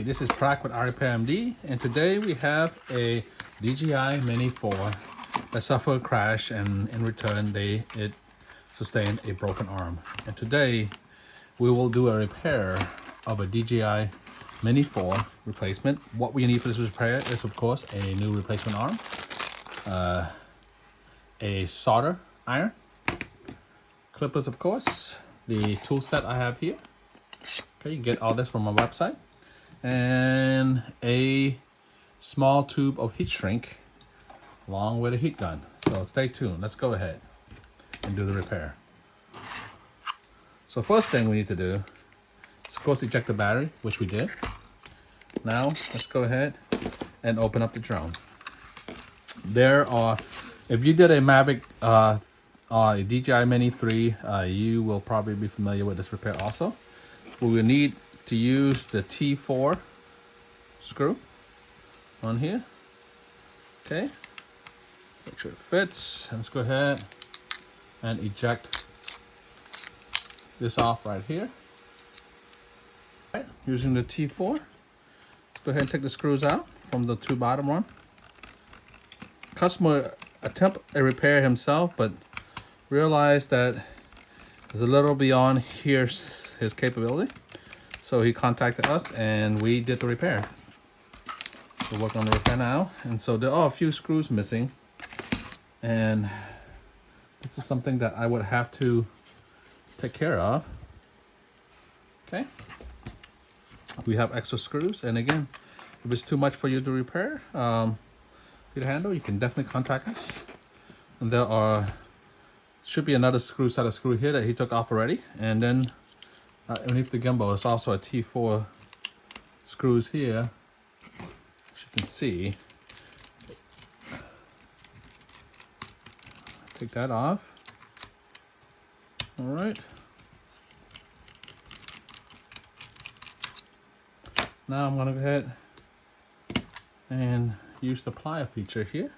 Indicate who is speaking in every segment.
Speaker 1: This is Prac with RPMD, and today we have a DJI Mini 4 that suffered a crash, and in return it sustained a broken arm. And today we will do a repair of a DJI Mini 4 replacement. What we need for this repair is, of course, a new replacement arm, a solder iron, clippers, of course, the tool set I have here. Okay, you can get all this from my website. And a small tube of heat shrink along with a heat gun. So stay tuned. Let's go ahead and do the repair. So first thing we need to do is, of course, eject the battery, which we did. Now let's go ahead and open up the drone. If you did a Mavic a DJI Mini 3, you will probably be familiar with this repair also. We will need to use the T4 screw on here. Okay, make sure it fits. Let's go ahead and eject this off right here. Right, using the T4, let's go ahead and take the screws out from the two bottom one. Customer attempt a repair himself, but realized that it's a little beyond his capability. So he contacted us and we did the repair. We'll work on the repair now. And so there are a few screws missing. And this is something that I would have to take care of. Okay. We have extra screws. And again, if it's too much for you to repair, to handle, you can definitely contact us. And there should be another set of screw here that he took off already. And then underneath the gimbal, there's also a T4 screws here, as you can see. Take that off. All right. Now I'm gonna go ahead and use the plier feature here.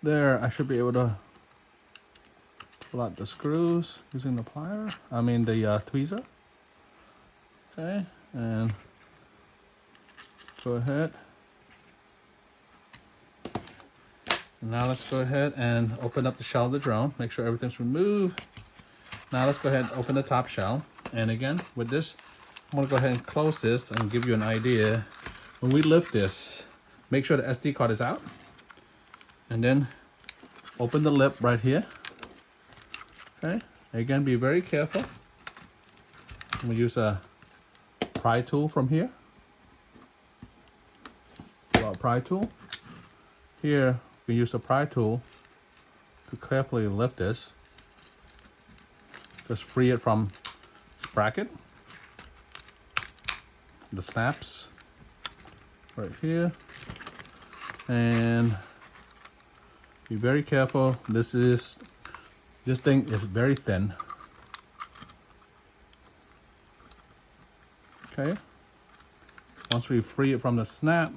Speaker 1: There, I should be able to pull out the screws using the plier. I mean the tweezer. Okay, and go ahead. And now let's go ahead and open up the shell of the drone. Make sure everything's removed. Now let's go ahead and open the top shell. And again, with this, I'm gonna go ahead and close this and give you an idea. When we lift this, make sure the SD card is out. And then open the lip right here. Okay, again, be very careful. I'm gonna use a pry tool from here. Pull out pry tool. Here, we use a pry tool to carefully lift this. Just free it from the bracket. The snaps right here. And be very careful. This thing is very thin. Okay. Once we free it from the snap,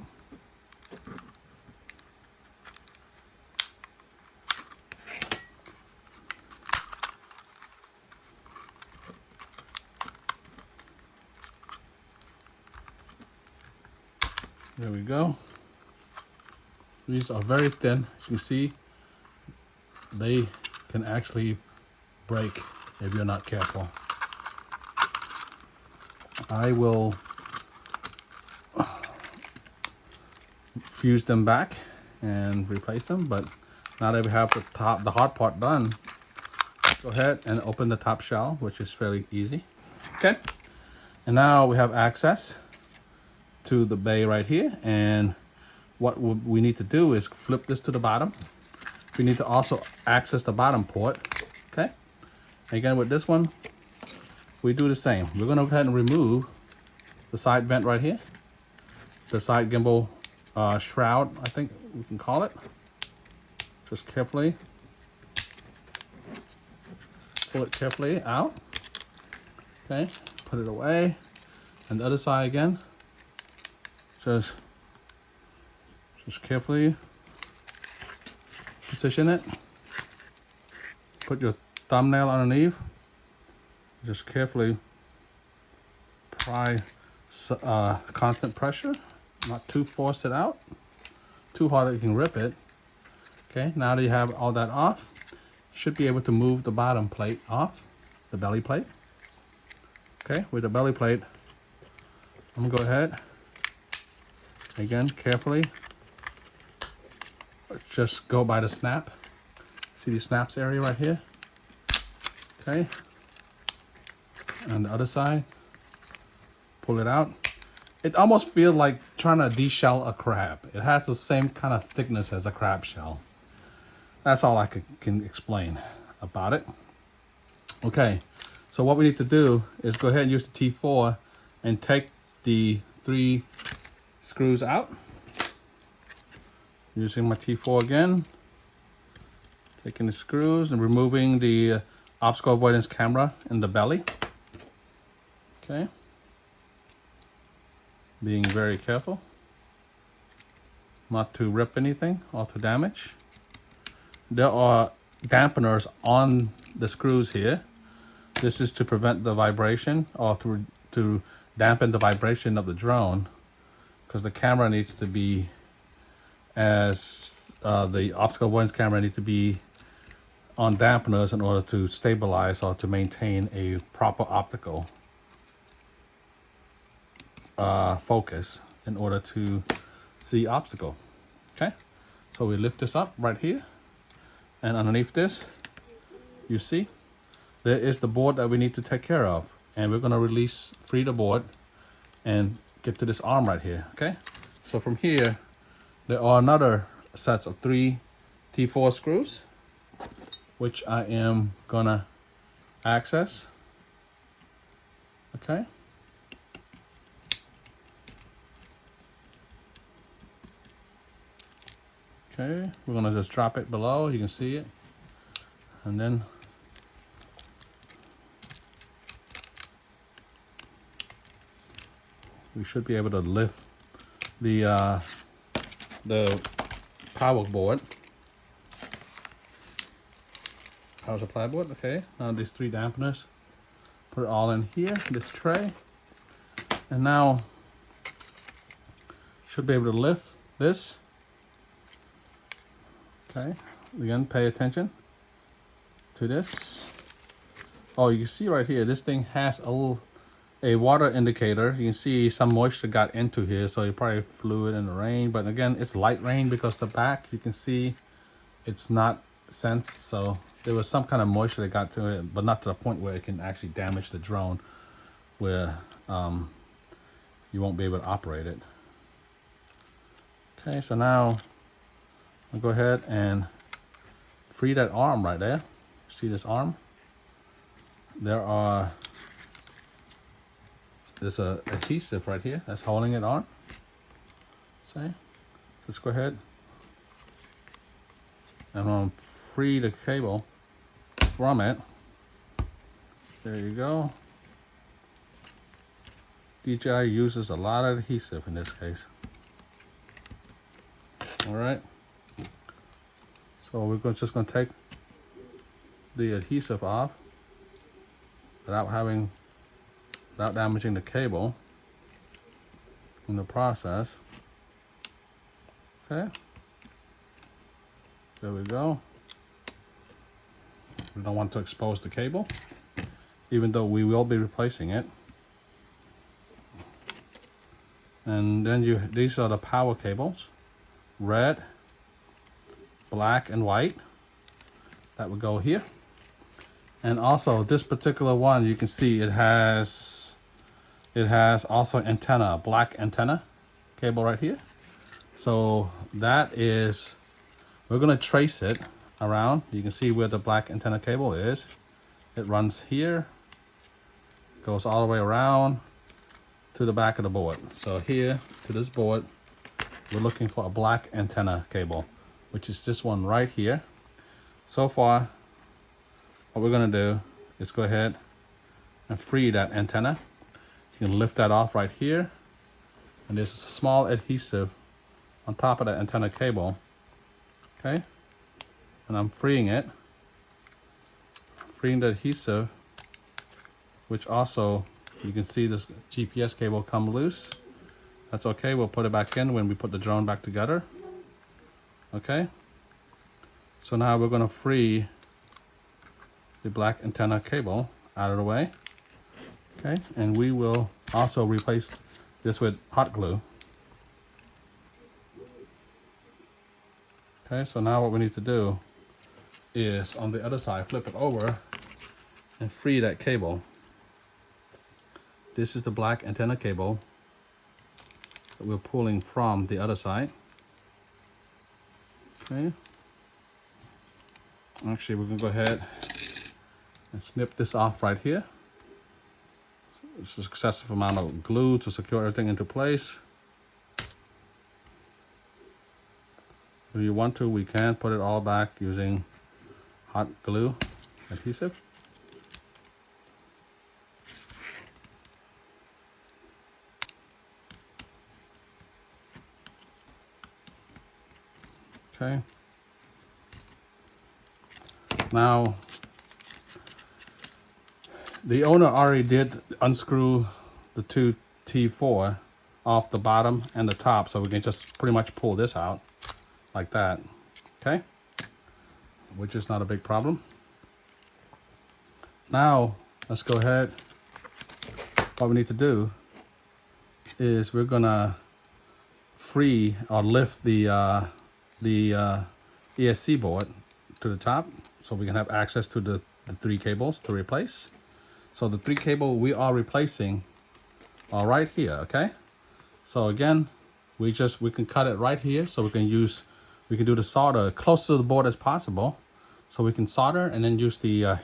Speaker 1: there we go. These are very thin. As you see, they can actually break if you're not careful. I will fuse them back and replace them, but now that we have the hard part done, go ahead and open the top shell, which is fairly easy. Okay, and now we have access to the bay right here, and what we need to do is flip this to the bottom. We need to also access the bottom port. Okay, again with this one, we do the same. We're gonna go ahead and remove the side vent right here, the side gimbal shroud, I think we can call it. Just carefully pull it carefully out. Okay, put it away. And the other side again, just carefully position it. Put your thumbnail underneath. Just carefully apply constant pressure, not too force it out, too hard that you can rip it. Okay, now that you have all that off, you should be able to move the bottom plate off, the belly plate. Okay, with the belly plate, I'm gonna go ahead, again, carefully, just go by the snap. See the snaps area right here? Okay, on the other side, pull it out. It almost feels like trying to deshell a crab. It has the same kind of thickness as a crab shell. That's all I can explain about it. Okay, so what we need to do is go ahead and use the T4 and take the 3 screws out. Using my T4 again, taking the screws and removing the obstacle avoidance camera in the belly. Okay, being very careful not to rip anything or to damage. There are dampeners on the screws here. This is to prevent the vibration, or to dampen the vibration of the drone, because the camera needs to be, the obstacle avoidance camera needs to be on dampeners in order to stabilize or to maintain a proper optical focus in order to see obstacle. Okay, so we lift this up right here, and underneath this, you see, there is the board that we need to take care of, and we're going to free the board and get to this arm right here. Okay, so from here, there are another sets of 3 T4 screws, which I am gonna access. Okay. Okay, we're gonna just drop it below, you can see it. And then we should be able to lift the power board. Power supply board, okay. Now these 3 dampeners, put it all in here, this tray. And now, should be able to lift this. Okay, again, pay attention to this. Oh, you can see right here, this thing has a water indicator. You can see some moisture got into here, so you probably fluid in the rain. But again, it's light rain because the back, you can see it's not sensed. So there was some kind of moisture that got to it, but not to the point where it can actually damage the drone, where you won't be able to operate it. Okay, so now I'll go ahead and free that arm right there. See this arm? There's a adhesive right here that's holding it on. See? Let's go ahead. I'm gonna free the cable from it. There you go. DJI uses a lot of adhesive in this case. All right. So we're just going to take the adhesive off without damaging the cable in the process. Okay. There we go. We don't want to expose the cable, even though we will be replacing it. And then these are the power cables, red, black, and white. That would go here. And also this particular one, you can see it has also antenna, black antenna cable right here. So that is, we're gonna trace it around. You can see where the black antenna cable is. It runs here, goes all the way around to the back of the board. So here to this board, we're looking for a black antenna cable, which is this one right here. So far, what we're gonna do is go ahead and free that antenna. You can lift that off right here, and there's a small adhesive on top of that antenna cable. Okay, and I'm freeing it, freeing the adhesive, which also You can see this GPS cable come loose. That's okay, we'll put it back in when we put the drone back together. Okay, so now we're going to free the black antenna cable out of the way. Okay, and we will also replace this with hot glue. Okay, so now what we need to do is on the other side, flip it over and free that cable. This is the black antenna cable that we're pulling from the other side. Okay. Actually, we're gonna go ahead and snip this off right here. It's just excessive amount of glue to secure everything into place. If you want to, we can put it all back using hot glue adhesive. Okay. Now, the owner already did unscrew the two T4 off the bottom and the top, so we can just pretty much pull this out like that. Okay, which is not a big problem. Now, let's go ahead. What we need to do is we're gonna free or lift the ESC board to the top so we can have access to the 3 cables to replace. So the 3 cable we are replacing are right here, okay? So again, we can cut it right here so we can do the solder close to the board as possible. So we can solder and then use the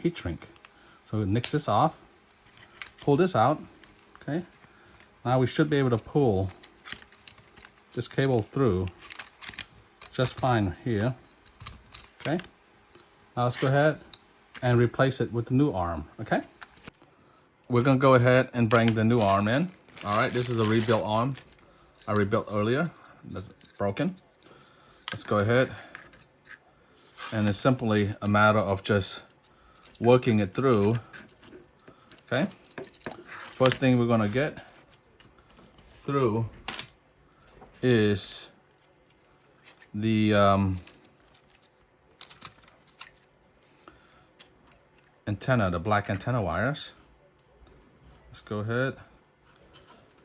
Speaker 1: heat shrink. So we nix this off, pull this out, okay? Now we should be able to pull this cable through just fine here, okay? Now let's go ahead and replace it with the new arm, okay? We're gonna go ahead and bring the new arm in. All right, this is a rebuilt arm I rebuilt earlier. That's broken. Let's go ahead, and it's simply a matter of just working it through, okay? First thing we're gonna get through is the antenna, the black antenna wires. Let's go ahead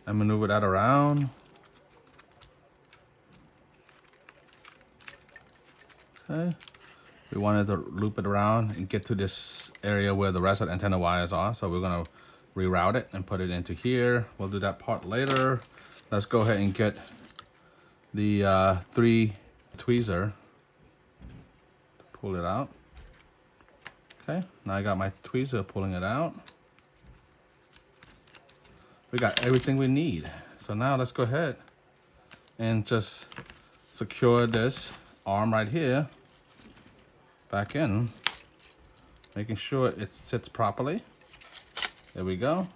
Speaker 1: and maneuver that around. Okay, we wanted to loop it around and get to this area where the rest of the antenna wires are, so we're gonna reroute it and put it into here. We'll do that part later. Let's go ahead and get the 3 tweezer, pull it out. Okay, now I got my tweezer pulling it out. We got everything we need. So now let's go ahead and just secure this arm right here back in, making sure it sits properly. There we go.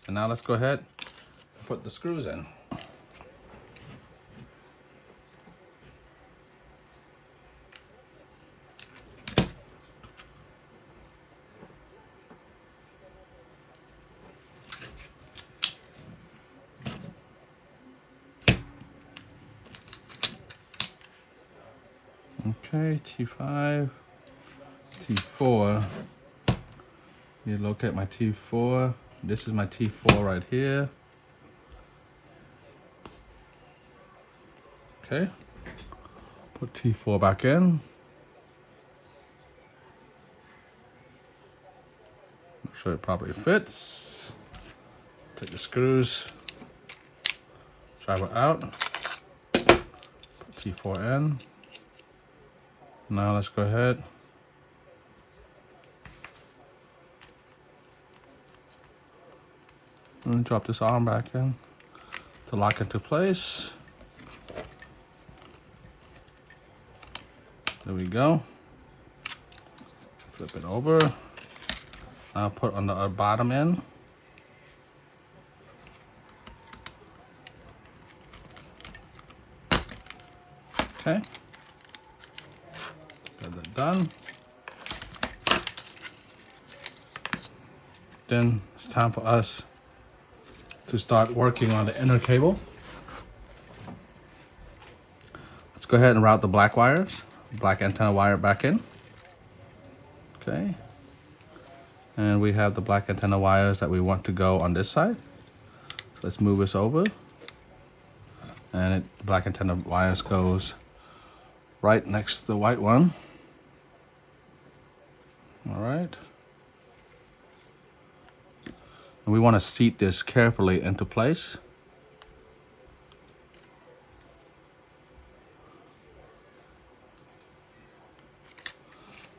Speaker 1: And now let's go ahead and put the screws in. Okay, T5, T4. You locate my T4. This is my T4 right here. Okay, put T4 back in. Make sure it properly fits. Take the screws, drive it out, put T4 in. Now let's go ahead and drop this arm back in to lock into place. There we go. Flip it over. Now put on the bottom end. Okay. Got that done. Then it's time for us to start working on the inner cable. Let's go ahead and route the black wires, black antenna wire back in. Okay. And we have the black antenna wires that we want to go on this side. So let's move this over. And the black antenna wires goes right next to the white one. All right. And we want to seat this carefully into place.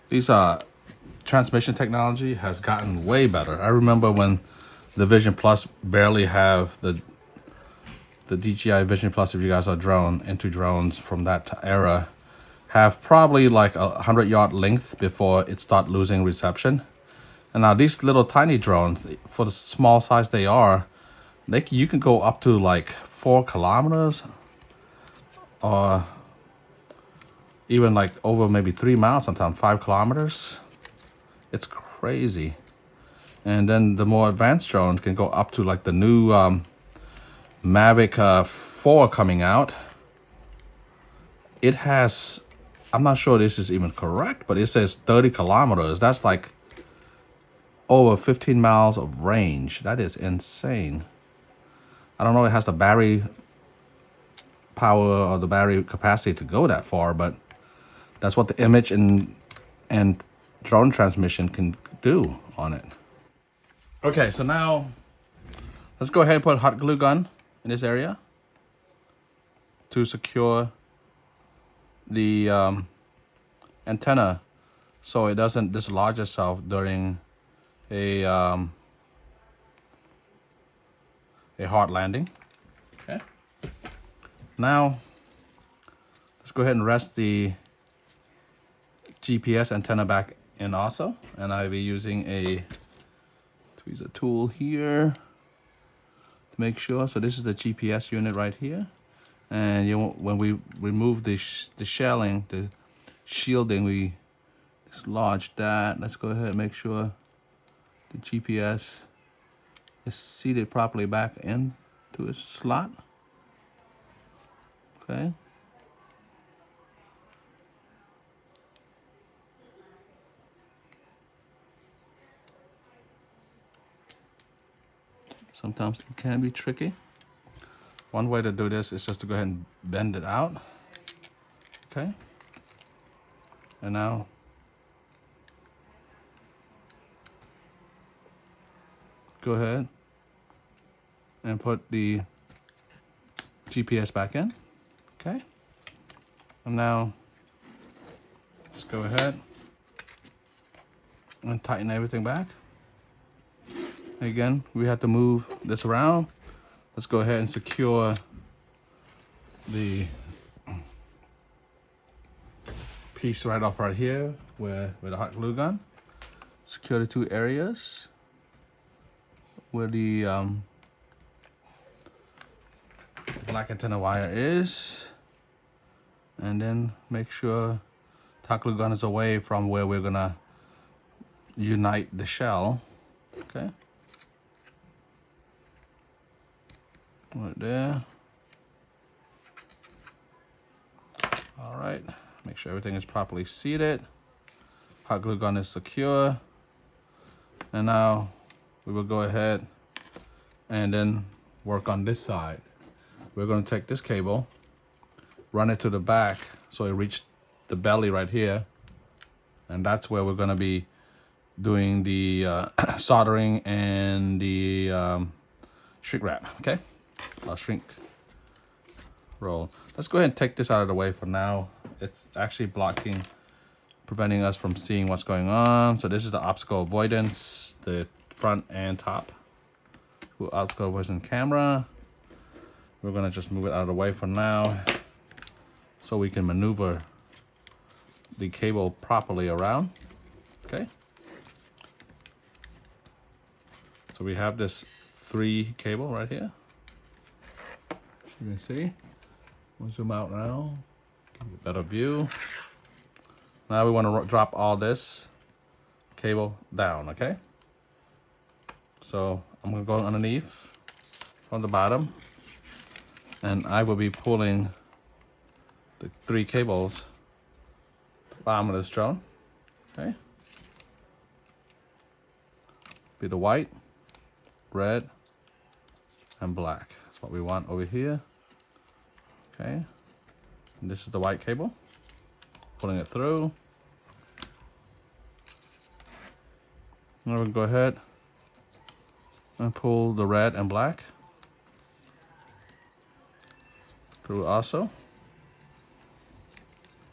Speaker 1: These transmission technology has gotten way better. I remember when the Vision Plus barely have the DJI Vision Plus, if you guys are into drones from that era, have probably like 100-yard length before it start losing reception. And now these little tiny drones, for the small size they are, you can go up to like 4 kilometers or even like over maybe 3 miles, sometimes 5 kilometers. It's crazy. And then the more advanced drones can go up to like the new Mavic 4 coming out. It has, I'm not sure this is even correct, but it says 30 kilometers. That's like over 15 miles of range. That is insane. I don't know if it has the battery power or the battery capacity to go that far, but that's what the image and drone transmission can do on it. Okay, so now let's go ahead and put a hot glue gun in this area to secure the antenna so it doesn't dislodge itself during a hard landing. Okay. Now let's go ahead and rest the GPS antenna back in also, and I'll be using a tweezer tool here to make sure. So this is the GPS unit right here, and when we remove the shelling, the shielding, we dislodge that. Let's go ahead and make sure the GPS is seated properly back into its slot. Okay. Sometimes it can be tricky. One way to do this is just to go ahead and bend it out. Okay. And now go ahead and put the GPS back in. Okay. And now let's go ahead and tighten everything back. Again, we have to move this around. Let's go ahead and secure the piece right off right here with a hot glue gun. Secure the 2 areas where the black antenna wire is, and then make sure the hot glue gun is away from where we're gonna unite the shell. Okay. Right there. All right, make sure everything is properly seated. Hot glue gun is secure. And now we will go ahead and then work on this side. We're going to take this cable, run it to the back so it reaches the belly right here. And that's where we're going to be doing the soldering and the shrink wrap, okay? Shrink roll. Let's go ahead and take this out of the way for now. It's actually blocking, preventing us from seeing what's going on. So this is the obstacle avoidance, the front and top. Obstacle avoidance camera. We're gonna just move it out of the way for now so we can maneuver the cable properly around. Okay. So we have this 3 cable right here. You can see. We'll zoom out now. Give you a better view. Now we want to drop all this cable down, okay? So I'm going to go underneath from the bottom, and I will be pulling the 3 cables to the bottom of this drone. Okay. Be the white, red, and black. That's what we want over here. Okay. And this is the white cable. Pulling it through. Now we'll go ahead and pull the red and black through also.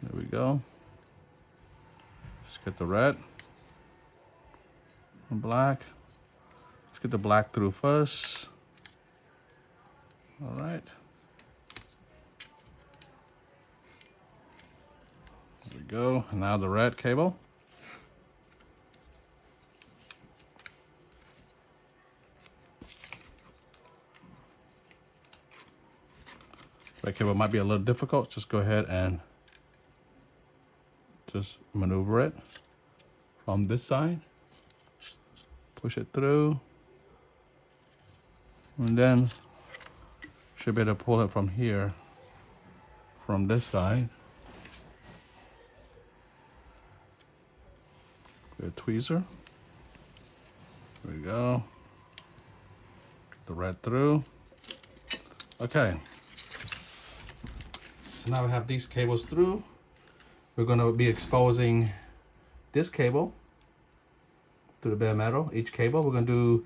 Speaker 1: There we go. Let's get the red and black. Let's get the black through first. All right. There we go. And now the red cable. Red cable might be a little difficult. Just go ahead and just maneuver it from this side. Push it through. And then should be able to pull it from here, from this side. With a tweezer. There we go. Get the red through. Okay. So now we have these cables through. We're going to be exposing this cable to the bare metal. Each cable we're going to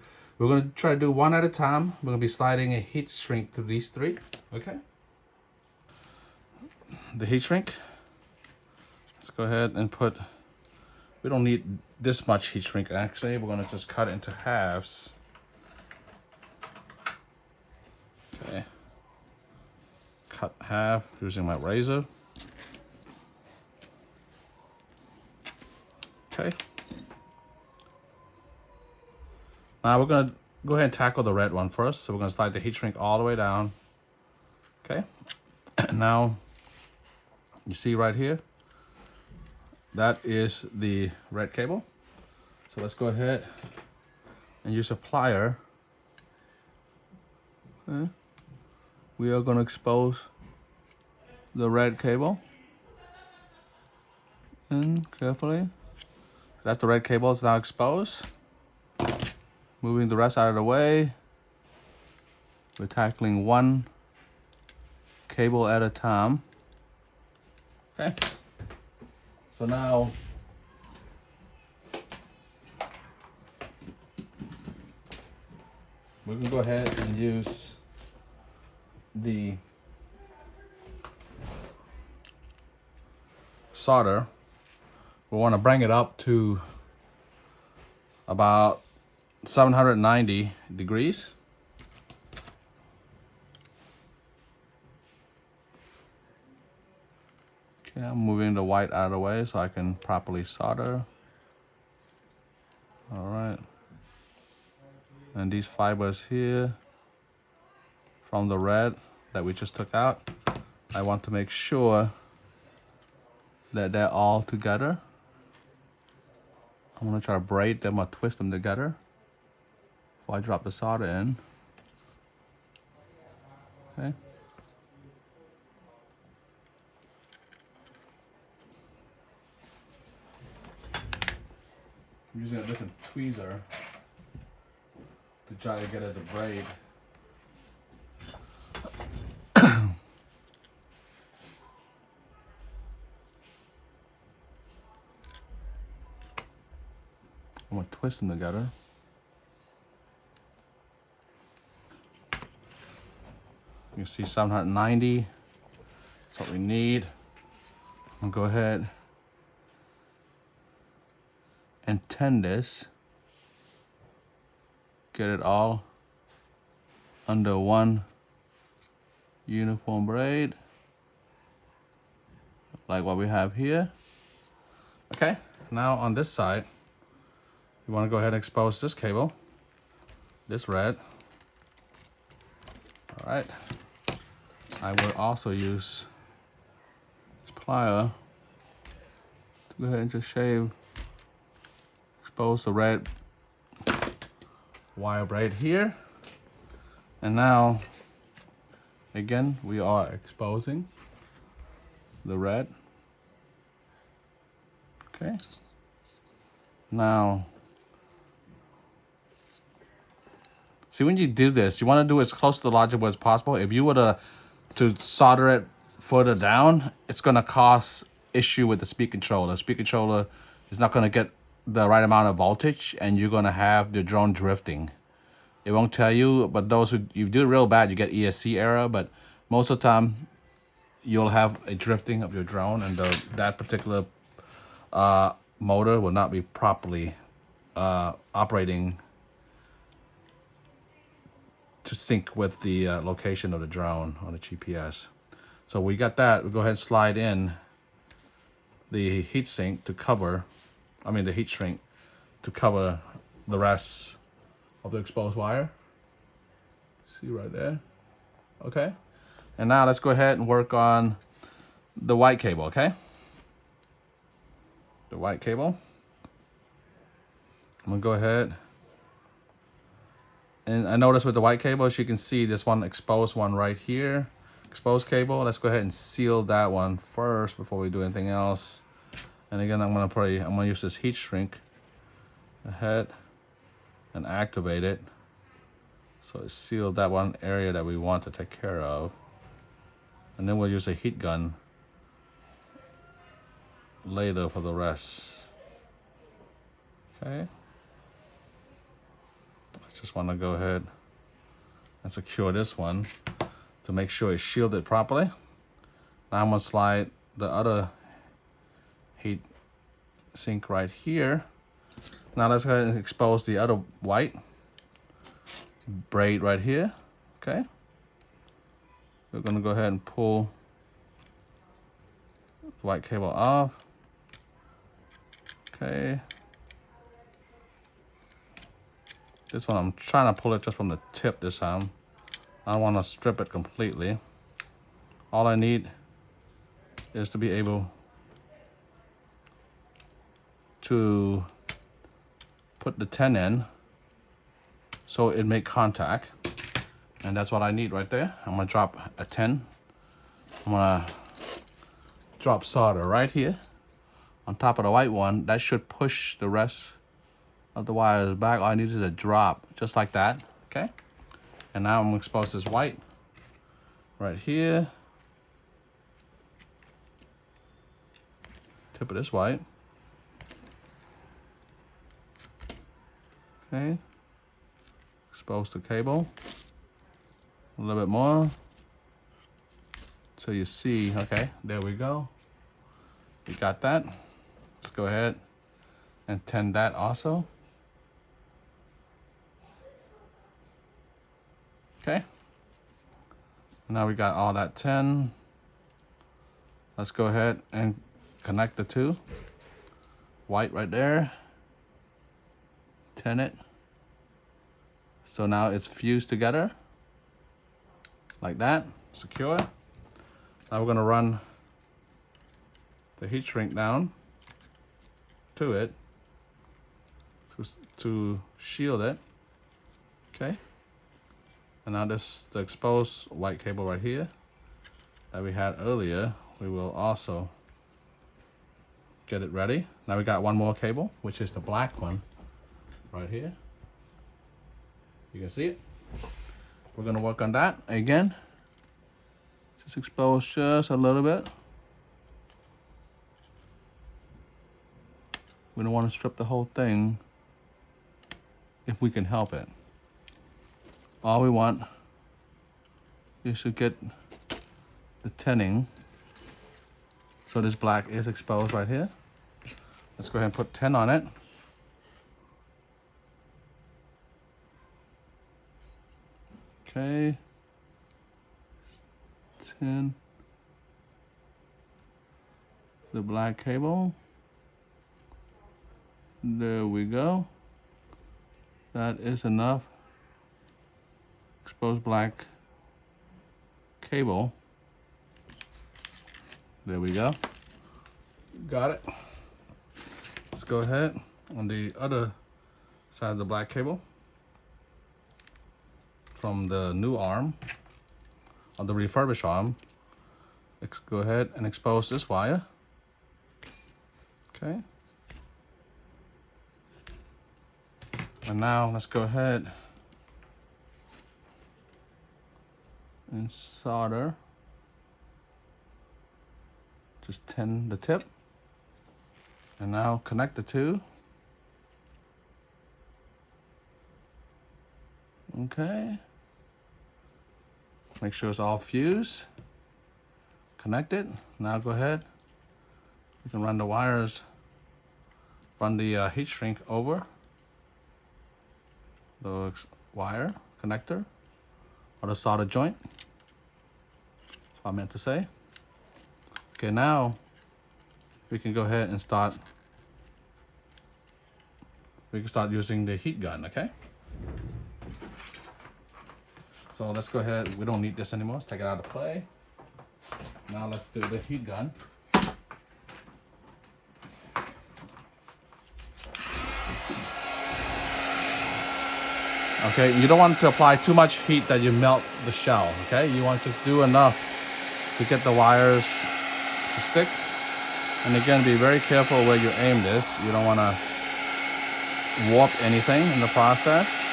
Speaker 1: try to do one at a time. We're going to be sliding a heat shrink through these 3. Okay. The heat shrink. Let's go ahead and put. We don't need this much heat shrink actually. We're going to just cut it into halves. Okay. Cut half using my razor. Okay. Now we're gonna go ahead and tackle the red one first. So we're gonna slide the heat shrink all the way down. Okay. Now you see right here, that is the red cable. So let's go ahead and use a plier. Okay. We are gonna expose the red cable. And carefully. That's the red cable, it's now exposed. Moving the rest out of the way. We're tackling one cable at a time. Okay. So now we're gonna go ahead and use the solder. We want to bring it up to about 790 degrees. Okay, I'm moving the white out of the way so I can properly solder. All right. And these fibers here from the red that we just took out, I want to make sure that they're all together. I'm gonna try to braid them or twist them together before I drop the solder in. Okay. I'm using a different tweezer to try to get it to braid. I'm gonna twist them together. You can see 790. That's what we need. I'm gonna go ahead and tend this. Get it all under one uniform braid, like what we have here. Okay, now on this side, you want to go ahead and expose this cable, this red. All right. I will also use this plier to go ahead and just expose the red wire braid here. And now, again, we are exposing the red. Okay. Now, see, when you do this, you want to do it as close to the logic as possible. If you were to solder it further down, it's going to cause issue with the speed controller. The speed controller is not going to get the right amount of voltage, and you're going to have the drone drifting. It won't tell you, but those who you do it real bad, you get ESC error. But most of the time, you'll have a drifting of your drone, and that particular motor will not be properly operating to sync with the location of the drone on the GPS. So we got that. We'll go ahead and slide in the heat sink to cover, the heat shrink to cover the rest of the exposed wire. See right there. Okay. And now let's go ahead and work on the white cable, okay? The white cable. I'm gonna go ahead. And I noticed with the white cable, as you can see, this one exposed one right here. Exposed cable. Let's go ahead and seal that one first before we do anything else. And again, I'm gonna use this heat shrink ahead and activate it. So it sealed that one area that we want to take care of. And then we'll use a heat gun later for the rest. Okay. I just want to go ahead and secure this one to make sure it's shielded properly. Now I'm going to slide the other heat sink right here. Now let's go ahead and expose the other white braid right here. Okay. We're going to go ahead and pull the white cable off. Okay. This one, I'm trying to pull it just from the tip this time. I don't want to strip it completely. All I need is to be able to put the 10 in so it make contact. And that's what I need right there. I'm gonna drop a 10. I'm gonna drop solder right here on top of the white one. That should push the rest of the wires back. All I need is a drop, just like that, okay? And now I'm gonna expose this white right here. Tip of this white. Okay. Expose the cable. A little bit more. So you see, okay, there we go. We got that. Let's go ahead and tend that also. Okay. Now we got all that 10. Let's go ahead and connect the two. White right there. 10 it. So now it's fused together. Like that, secure. Now we're gonna run the heat shrink down to it to shield it. Okay. And now this the exposed white cable right here that we had earlier. We will also get it ready. Now we got one more cable, which is the black one right here. You can see it. We're gonna work on that again. Just expose just a little bit. We don't want to strip the whole thing if we can help it. All we want is to get the tinning. So this black is exposed right here. Let's go ahead and put 10 on it. Okay. 10. The black cable. There we go. That is enough. Exposed black cable. There we go. Got it. Let's go ahead on the other side of the black cable. from the new arm, on the refurbished arm. Let's go ahead and expose this wire. Okay. And now let's go ahead and solder. Just tin the tip. And now connect the two. Okay. Make sure it's all fused. Connect it. Now go ahead. You can run the wires, run the heat shrink over the wire connector or the solder joint. That's what I meant to say. Okay, now we can go ahead and start. We can start using the heat gun, okay? So let's go ahead. We don't need this anymore. Let's take it out of play. Now let's do the heat gun. Okay, you don't want to apply too much heat that you melt the shell, okay? You want to just do enough to get the wires to stick. And again, be very careful where you aim this. You don't want to warp anything in the process.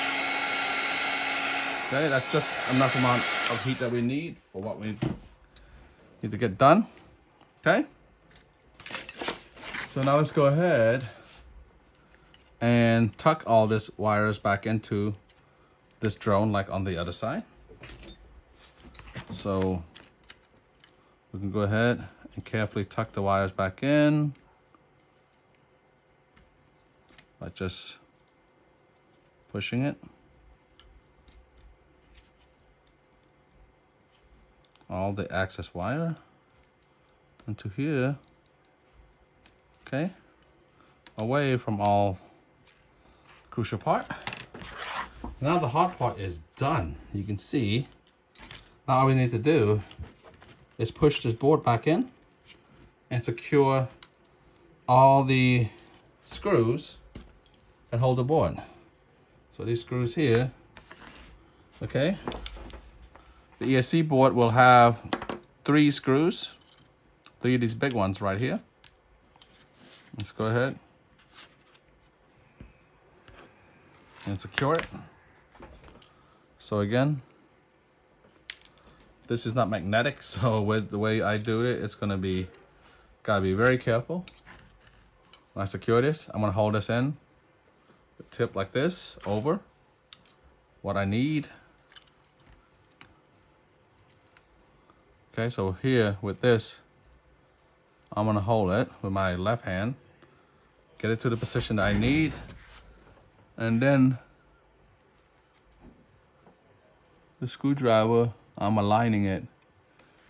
Speaker 1: Okay, that's just enough amount of heat that we need for what we need to get done. Okay? So now let's go ahead and tuck all these wires back into this drone like on the other side. So we can go ahead and carefully tuck the wires back in by just pushing it. All the access wire into here, okay, away from all crucial part. Now the hard part is done. You can see, now all we need to do is push this board back in and secure all the screws that hold the board. So these screws here, okay, the ESC board will have 3 screws, 3 of these big ones right here. Let's go ahead and secure it. So again, this is not magnetic, so with the way I do it, it's gotta be very careful. When I secure this, I'm gonna hold this in, the tip like this, over what I need. Okay, so here with this, I'm gonna hold it with my left hand, get it to the position that I need, and then the screwdriver, I'm aligning it.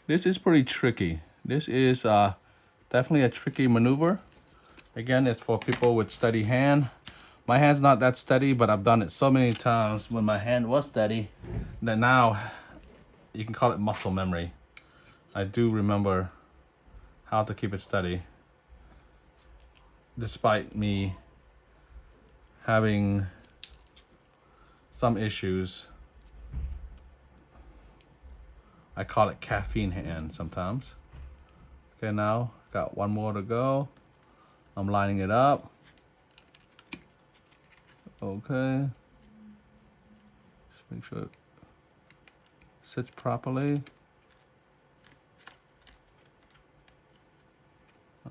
Speaker 1: This is pretty tricky. This is definitely a tricky maneuver. Again, it's for people with steady hand. My hand's not that steady, but I've done it so many times when my hand was steady that now you can call it muscle memory. I do remember how to keep it steady, despite me having some issues. I call it caffeine hand sometimes. Okay, now got one more to go. I'm lining it up. Okay. Just make sure it sits properly.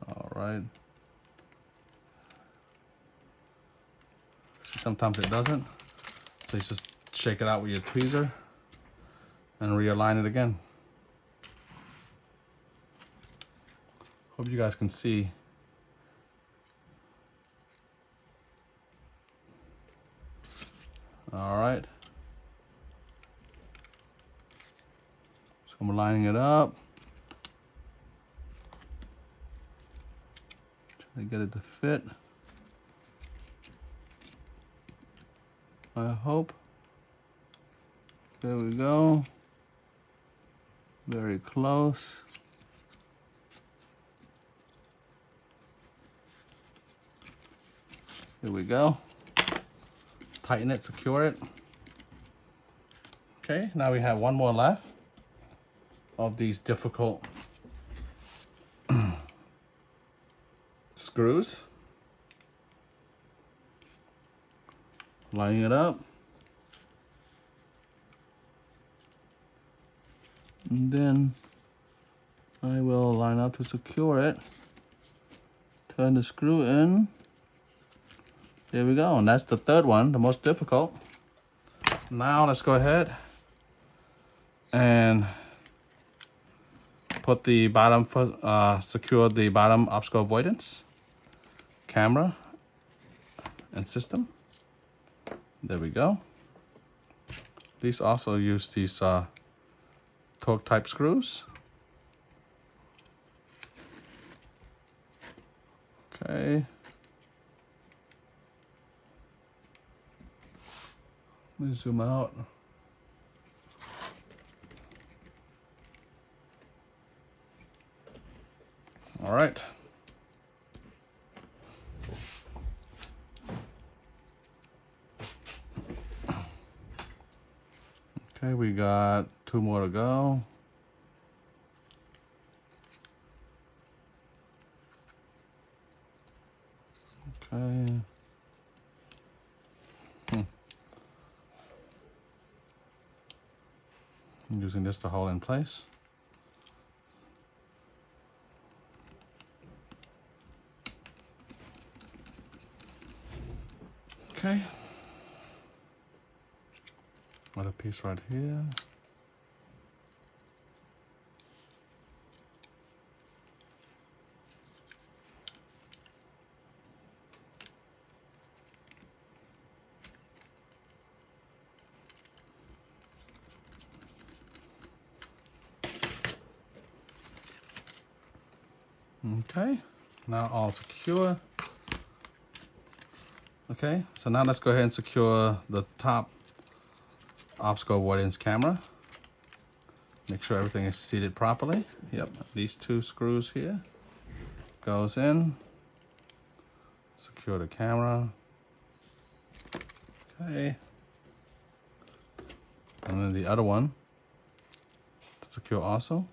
Speaker 1: All right. Sometimes it doesn't. So you just shake it out with your tweezer and realign it again. Hope you guys can see. All right. So I'm lining it up. Trying to get it to fit. I hope. There we go. Very close. Here we go. Tighten it, secure it. Okay, now we have one more left of these difficult screws. Lining it up. And then I will line up to secure it. Turn the screw in. There we go, and that's the third one, the most difficult. Now let's go ahead and put the bottom, secure the bottom obstacle avoidance, camera, and system. There we go. These also use these torque type screws. Okay. Let me zoom out. All right. Okay, we got 2 more to go. Okay. I'm using this to hold in place. Okay. Another piece right here. Okay, now all secure. Okay, so now let's go ahead and secure the top obstacle avoidance camera. Make sure everything is seated properly. Yep, these 2 screws here goes in. Secure the camera. Okay. And then the other one to secure also.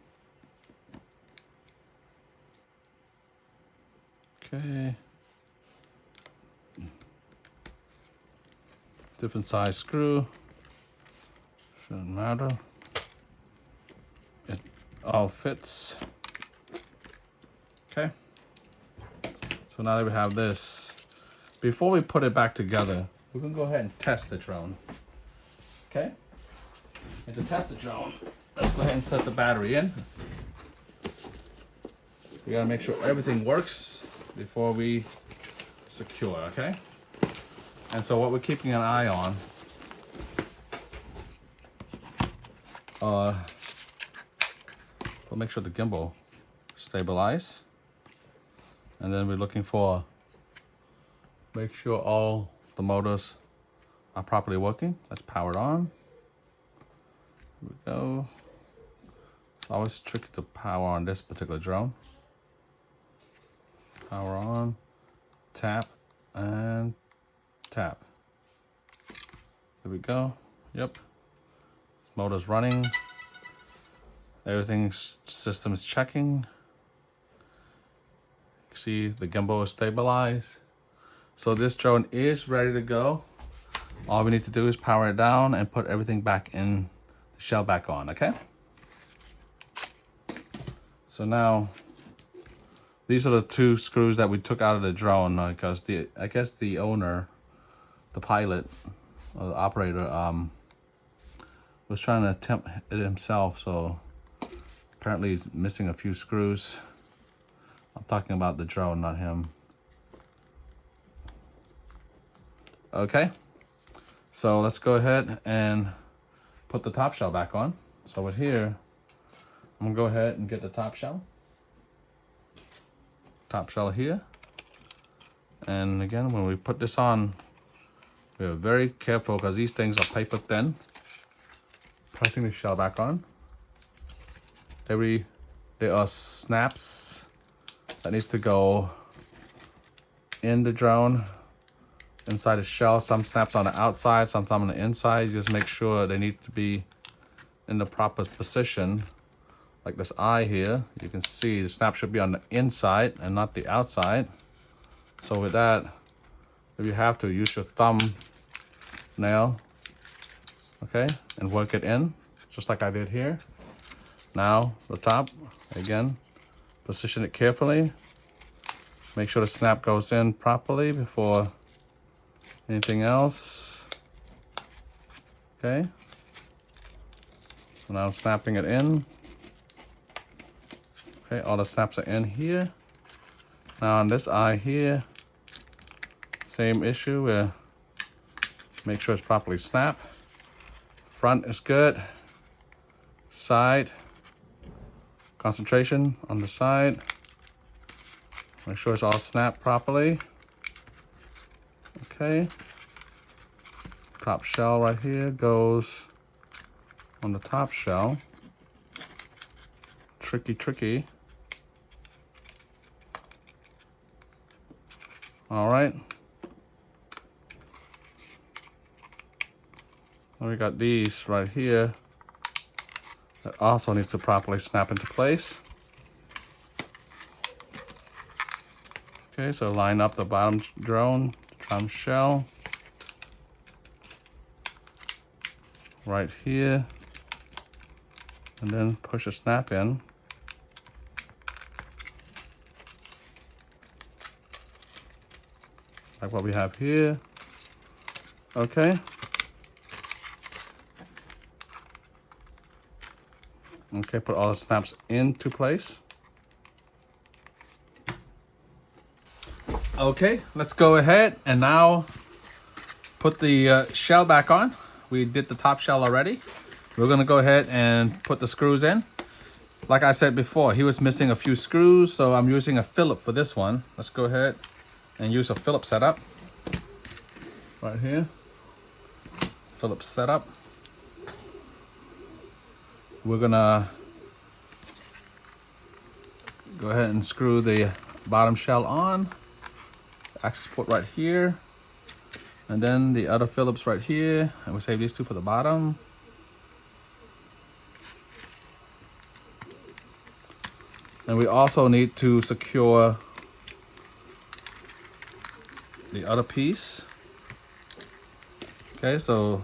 Speaker 1: Okay. Different size screw. Shouldn't matter. It all fits. Okay. So now that we have this, before we put it back together, we're gonna go ahead and test the drone. Okay? And to test the drone, let's go ahead and set the battery in. We gotta make sure everything works before we secure, okay? And so what we're keeping an eye on, we'll make sure the gimbal stabilize. And then we're looking for, make sure all the motors are properly working. Let's power it on. Here we go. It's always tricky to power on this particular drone. Power on, tap, and tap. There we go. Yep. This motor's running. Everything's system is checking. See, the gimbal is stabilized. So this drone is ready to go. All we need to do is power it down and put everything back in, the shell back on, okay? So now, these are the 2 screws that we took out of the drone because I guess the owner, the pilot, or the operator, was trying to attempt it himself, so apparently he's missing a few screws. I'm talking about the drone, not him. Okay, so let's go ahead and put the top shell back on. So with here, I'm gonna go ahead and get the top shell. Top shell here. And again, when we put this on, we are very careful because these things are paper thin. Pressing the shell back on. There are snaps that needs to go in the drone, inside the shell. Some snaps on the outside, some on the inside. Just make sure they need to be in the proper position, like this eye here, you can see the snap should be on the inside and not the outside. So with that, if you have to, use your thumb nail, okay, and work it in, just like I did here. Now, the top, again, position it carefully. Make sure the snap goes in properly before anything else. Okay. So now I'm snapping it in. Okay, all the snaps are in here. Now on this eye here, same issue where make sure it's properly snapped. Front is good. Side, concentration on the side. Make sure it's all snapped properly. Okay. Top shell right here goes on the top shell. Tricky. All right. And we got these right here that also needs to properly snap into place. Okay, so line up the bottom drone, drum shell right here, and then push a snap in. Like what we have here. Okay. Okay, put all the snaps into place. Okay, let's go ahead and now put the shell back on. We did the top shell already. We're gonna go ahead and put the screws in. Like I said before, he was missing a few screws, so I'm using a Phillips for this one. Let's go ahead and use a Phillips setup. Right here, Phillips setup. We're gonna go ahead and screw the bottom shell on. Access port right here, and then the other Phillips right here, and we'll save these two for the bottom. And we also need to secure the other piece. Okay, so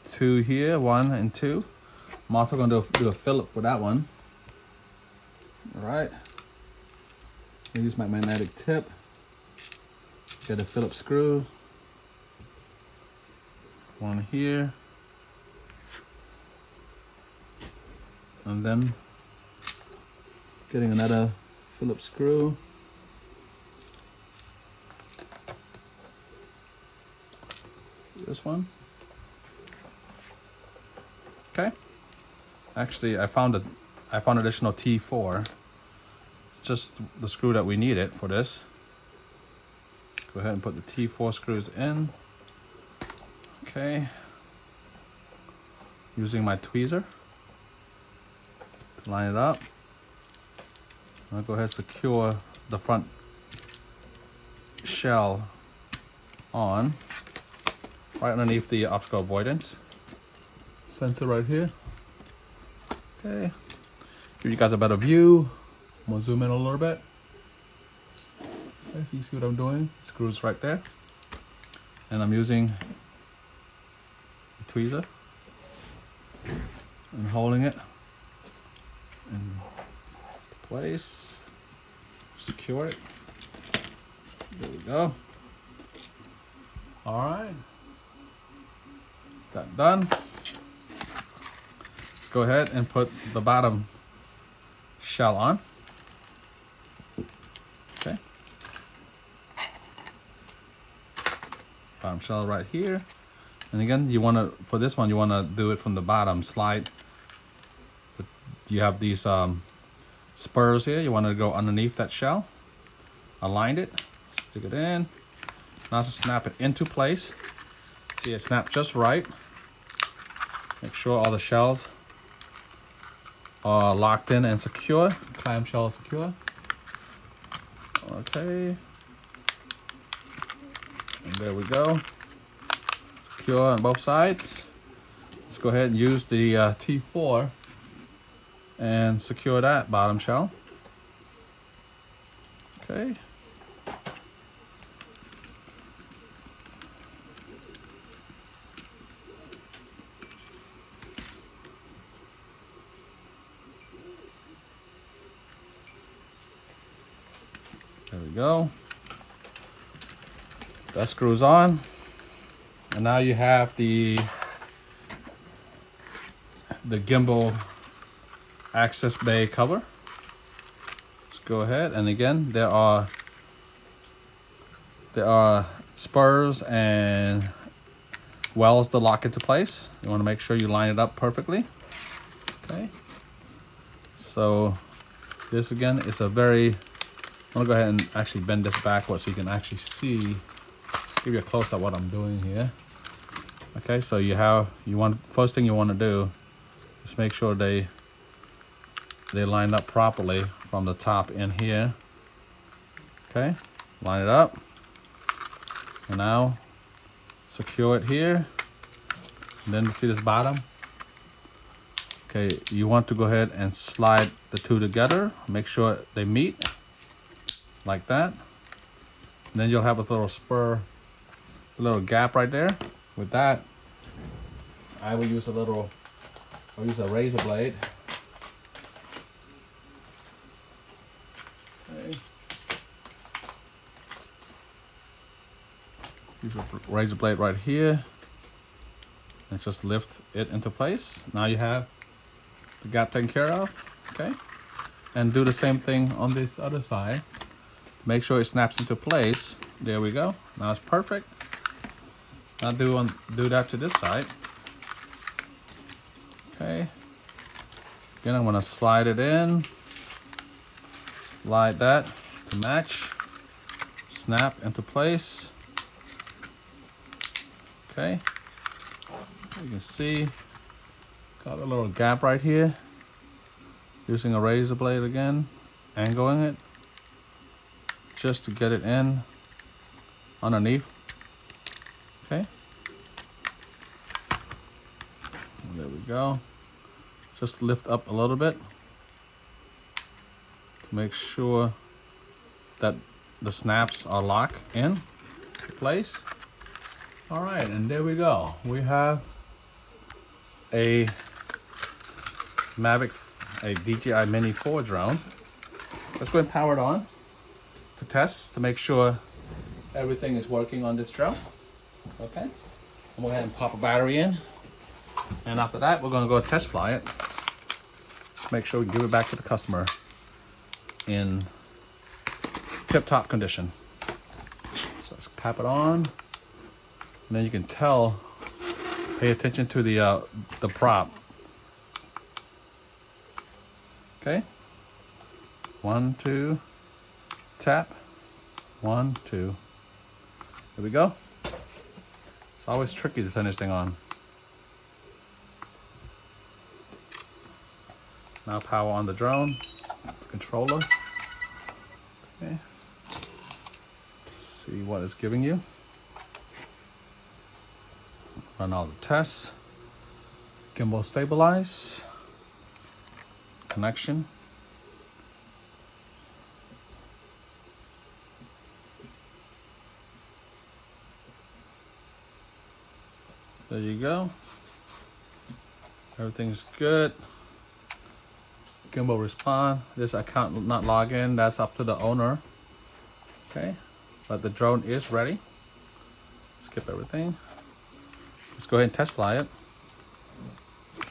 Speaker 1: 2 here, 1 and 2. I'm also going to do a Phillip for that one. All right, I'll use my magnetic tip. Get a Phillips screw. 1 here. And then getting another Phillips screw. This one. Okay. Actually, I found additional T4. Just the screw that we needed for this. Go ahead and put the T4 screws in. Okay. Using my tweezer to line it up. I'll go ahead and secure the front shell on right underneath the optical avoidance sensor right here. Okay. Give you guys a better view. I'm gonna zoom in a little bit. Okay, you see what I'm doing? Screws right there. And I'm using the tweezer and holding it in place. Secure it. There we go. All right. That done. Let's go ahead and put the bottom shell on. Okay. Bottom shell right here. And again, you want to, for this one, you want to do it from the bottom. Slide. You have these spurs here. You want to go underneath that shell. Align it. Stick it in. Now just snap it into place. See it snap just right. Make sure all the shells are locked in and secure. Clamshell secure. Okay. And there we go. Secure on both sides. Let's go ahead and use the T4 and secure that bottom shell. Okay. There we go. That screws on. And now you have the gimbal access bay cover. Let's go ahead, and again there are spurs and wells to lock it to place. You want to make sure you line it up perfectly. Okay. So this again is a very, I'm gonna go ahead and actually bend this backward so you can actually see, give you a close up what I'm doing here. Okay, so first thing you want to do is make sure they line up properly from the top in here. Okay, line it up, and now secure it here. And then you see this bottom. Okay, you want to go ahead and slide the two together. Make sure they meet like that. And then you'll have a little spur, a little gap right there. With that, I will use I'll use a razor blade. Okay. Use a razor blade right here and just lift it into place. Now you have the gap taken care of. Okay, and do the same thing on this other side. Make sure it snaps into place. There we go. Now it's perfect. Now do that to this side. Okay. Again, I'm gonna slide it in. Slide that to match. Snap into place. Okay. You can see, got a little gap right here. Using a razor blade again, angling it, just to get it in underneath. Okay. There we go. Just lift up a little bit to make sure that the snaps are locked in place. All right, and there we go. We have a DJI mini4 drone. Let's go and power it on to test to make sure everything is working on this drone. Okay, I'm gonna go ahead and pop a battery in, and after that we're gonna go test fly it. Make sure we give it back to the customer in tip-top condition. So let's cap it on, and then you can tell. Pay attention to the prop. Okay. 1, 2, tap. 1, 2. There we go. It's always tricky to turn this thing on. Now power on the drone, the controller. Okay. See what it's giving you. Run all the tests. Gimbal stabilize. Connection. There you go. Everything's good. Gimbal respond. This account will not log in. That's up to the owner. Okay. But the drone is ready. Skip everything. Let's go ahead and test fly it.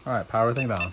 Speaker 1: All right, power everything down.